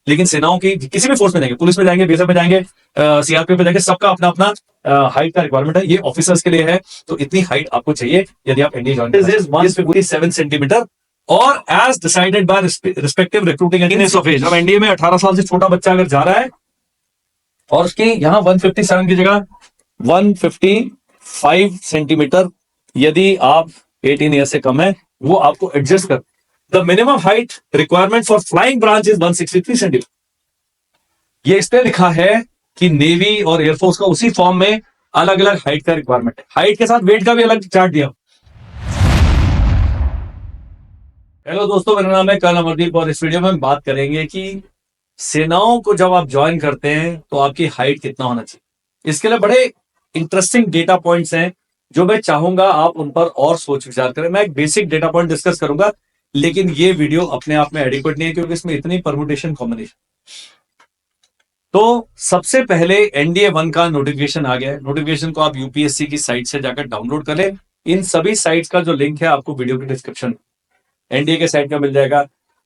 लेकिन सेनाओं की किसी भी फोर्स में जाएंगे, पुलिस में जाएंगे, बीएसएफ में जाएंगे, सीआरपीएफ में जाएंगे, सबका अपना अपना हाइट का रिक्वायरमेंट है। ये ऑफिसर्स के लिए है, तो इतनी हाइट आपको चाहिए यदि आप एनडीए ज्वाइन करते हैं। 157 सेंटीमीटर और age decided by respective recruiting agency of age. अब एनडीए में 18 साल से छोटा बच्चा अगर जा रहा है और उसकी यहां 157 की जगह 155 सेंटीमीटर यदि आप 18 ईयर से कम है, वो आपको एडजस्ट कर। The minimum height requirement for flying branch is 163 centimetre. ये इसलिए लिखा है कि नेवी और एयरफोर्स का उसी फॉर्म में अलग अलग हाइट का रिक्वायरमेंट है। हाइट के साथ वेट का भी अलग चार्ट दिया। हेलो दोस्तों, मेरा नाम है कर्नल अमरदीप और इस वीडियो में हम बात करेंगे कि सेनाओं को जब आप ज्वाइन करते हैं तो आपकी हाइट कितना होना चाहिए। इसके लिए बड़े इंटरेस्टिंग डेटा पॉइंट्स हैं जो मैं चाहूंगा आप उन पर और सोच विचार करें। मैं एक बेसिक डेटा पॉइंट डिस्कस करूंगा, लेकिन ये वीडियो अपने आप में एडिक्वेट नहीं है क्योंकि इसमें इतनी परमुटेशन कॉम्बिनेशन। तो सबसे पहले एनडीए 1 का नोटिफिकेशन आ गया है। नोटिफिकेशन को आप यूपीएससी की साइट से जाकर डाउनलोड कर लें। इन सभी साइट्स का जो लिंक है आपको वीडियो के डिस्क्रिप्शन, एनडीए के साइट का मिल जाएगा,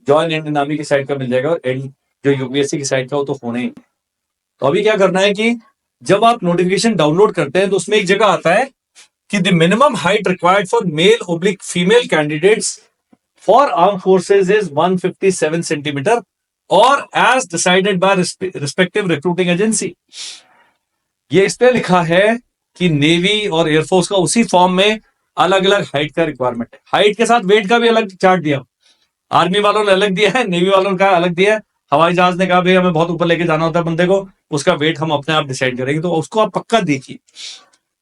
जॉइन इंडियन आर्मी की साइट का मिल जाएगा, और जो यूपीएससी की साइट का वो तो होने ही। तो अभी क्या करना है कि जब आप नोटिफिकेशन डाउनलोड करते हैं तो उसमें एक जगह आता है कि the minimum height required for male oblique female candidates for arm forces is 157 centimetre और age decided by respective recruiting agency. ये इसलिए लिखा है कि नेवी और एयरफोर्स का उसी फॉर्म में अलग अलग हाइट का रिक्वायरमेंट है। हाइट के साथ वेट का भी अलग चार्ट दिया। आर्मी वालों ने अलग दिया है, नेवी वालों का अलग दिया है, हवाई जहाज ने कहा भाई हमें बहुत ऊपर लेके जाना होता है बंदे को, उसका वेट हम अपने आप डिसाइड करेंगे। तो उसको आप पक्का देखिए।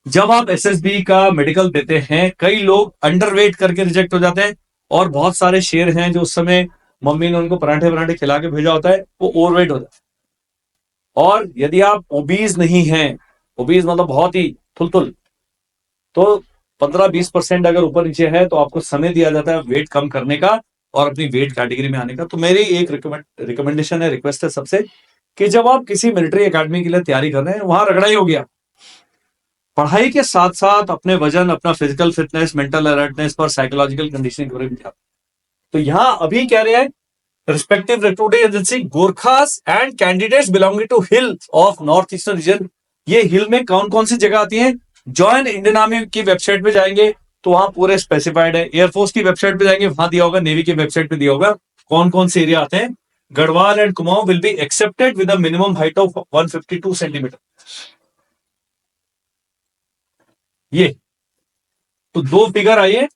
जब आप एसएसबी का मेडिकल देते हैं, कई लोग अंडरवेट करके रिजेक्ट हो जाते हैं और बहुत सारे शेर हैं जो उस समय मम्मी ने उनको पराठे पराठे खिला के भेजा होता है, वो ओवरवेट हो जाता है। और यदि आप ओबीज नहीं हैं, ओबीज मतलब बहुत ही थुलथुल, तो 15-20% अगर ऊपर नीचे है तो आपको समय दिया जाता है वेट कम करने का और अपनी वेट कैटेगरी में आने का। तो मेरी एक रिकमेंडेशन है, रिक्वेस्ट है सबसे, कि जब आप किसी मिलिट्री एकेडमी के लिए तैयारी कर रहे हैं, वहां रगड़ा ही हो गया, पढ़ाई के साथ साथ अपने वजन, अपना फिजिकल फिटनेस, मेंटल अलर्टनेस पर साइकोलॉजिकल कंडीशनिंग पर भी ध्यान। तो यहां अभी कह रहे हैं respective recruiting agency Gorkhas and candidates belonging to hill of north eastern region. ये हिल में कौन कौन सी जगह आती हैं? जॉइन इंडियन आर्मी की वेबसाइट पे जाएंगे तो वहां पूरे स्पेसिफाइड है। एयरफोर्स की वेबसाइट पे जाएंगे, वहां दिया होगा, नेवी की वेबसाइट पे दिया होगा कौन कौन से एरिया आते हैं। Garhwal and Kumaon will be accepted with a minimum height of 152 centimetre. ये तो दो फिगर आइए,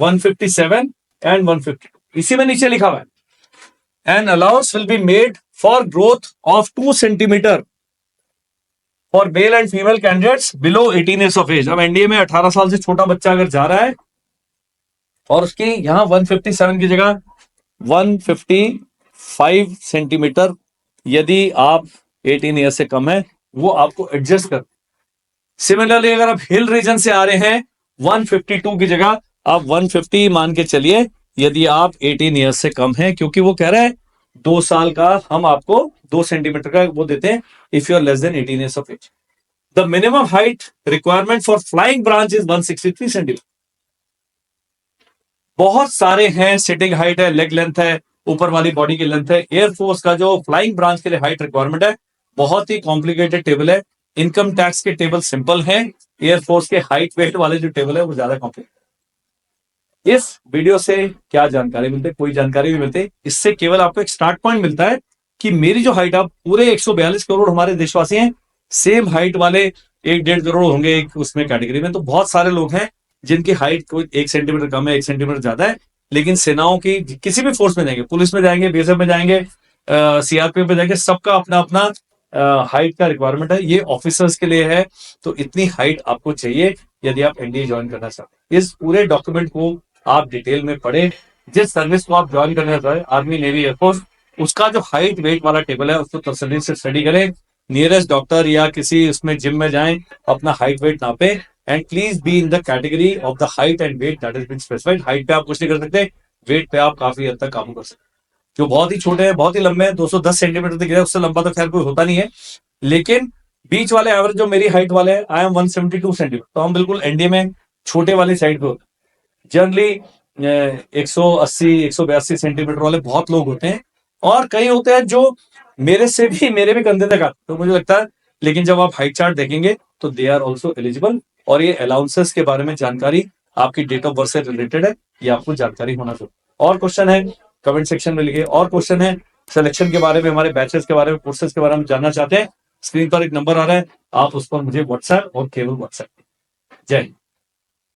157 एंड 152। इसी में नीचे लिखा हुआ है an allowance will be made for growth of 2 centimetre for male and female candidates below 18 years of age. अब एनडीए में 18 साल से छोटा बच्चा अगर जा रहा है और उसकी यहां 157 की जगह 155 सेंटीमीटर यदि आप 18 ईयर से कम है, वो आपको एडजस्ट कर। सिमिलरली अगर आप हिल रीजन से आ रहे हैं, 152 की जगह आप 150 मान के चलिए यदि आप 18 ईयर से कम है, क्योंकि वो कह रहा है 2 साल का हम आपको 2 सेंटीमीटर का वो देते हैं if you are less than 18 years of age. The minimum height requirement for flying branch is 163 centimetre. बहुत सारे हैं, सिटिंग हाइट है, लेग लेंथ है, ऊपर वाली बॉडी की लेंथ है। एयरफोर्स का जो फ्लाइंग ब्रांच के लिए हाइट रिक्वायरमेंट है बहुत ही कॉम्प्लिकेटेड टेबल है। इनकम टैक्स के टेबल सिंपल है, एयरफोर्स के हाइट वेट वाले जो टेबल है वो ज्यादा कॉम्प्लिकेटेड। इस वीडियो से क्या जानकारी मिलती है? कोई जानकारी नहीं मिलती। इससे केवल आपको एक स्टार्ट पॉइंट मिलता है कि मेरी जो हाइट, आप पूरे 142 करोड़ हमारे देशवासी हैं, सेम हाइट वाले 1-1.5 करोड़ होंगे एक उसमें कैटेगरी में। तो बहुत सारे लोग हैं जिनकी हाइट कोई 1 सेंटीमीटर कम है, 1 सेंटीमीटर ज्यादा है, लेकिन सेनाओं की किसी भी फोर्स में जाएंगे, पुलिस में जाएंगे, बीएसएफ में जाएंगे, सीआरपीएफ में जाएंगे, सबका अपना अपना हाइट का रिक्वायरमेंट है। ये ऑफिसर्स के लिए है, तो इतनी हाइट आपको चाहिए यदि आप एनडीए ज्वाइन करना चाहते हैं। इस पूरे डॉक्यूमेंट को आप डिटेल में पढ़े। जिस सर्विस को आप ज्वाइन करना चाहते हैं, आर्मी, नेवी, एयरफोर्स, उसका जो हाइट वेट वाला टेबल है उसको तसल्ली से स्टडी करें। नियरेस्ट डॉक्टर या किसी उसमें जिम में जाएं, अपना हाइट वेट नापे, and please be in the category of the height and weight that is been specified. Height पे आप कुछ नहीं कर सकते, वेट पे आप काफी हद तक काबू कर सकते। जो बहुत ही छोटे हैं, बहुत ही लंबे हैं, 210 सेंटीमीटर तक गिरा, उससे लंबा तो खैर कोई होता नहीं है, लेकिन बीच वाले एवरेज जो मेरी हाइट वाले हैं, आई एम 172 सेंटीमीटर, तो हम बिल्कुल एनडीए में छोटे वाली साइड पे होते हैं। जनरली 180, 182 सेंटीमीटर वाले बहुत लोग होते हैं, और कई होते हैं जो मेरे भी कंधे तक आते, तो मुझे लगता है, लेकिन जब आप हाइट चार्ट देखेंगे तो दे आर ऑल्सो एलिजिबल। और ये अलाउंसेस के बारे में जानकारी आपकी डेट ऑफ बर्थ से रिलेटेड है, ये आपको जानकारी होना चाहिए। और क्वेश्चन है कमेंट सेक्शन में लिखिए, और क्वेश्चन है सिलेक्शन के बारे में, हमारे बैचेस के बारे में, कोर्सेज के बारे में जानना चाहते हैं, स्क्रीन पर एक नंबर आ रहा है, आप उस पर मुझे व्हाट्सएप और केवल व्हाट्सएप। जय हिंद।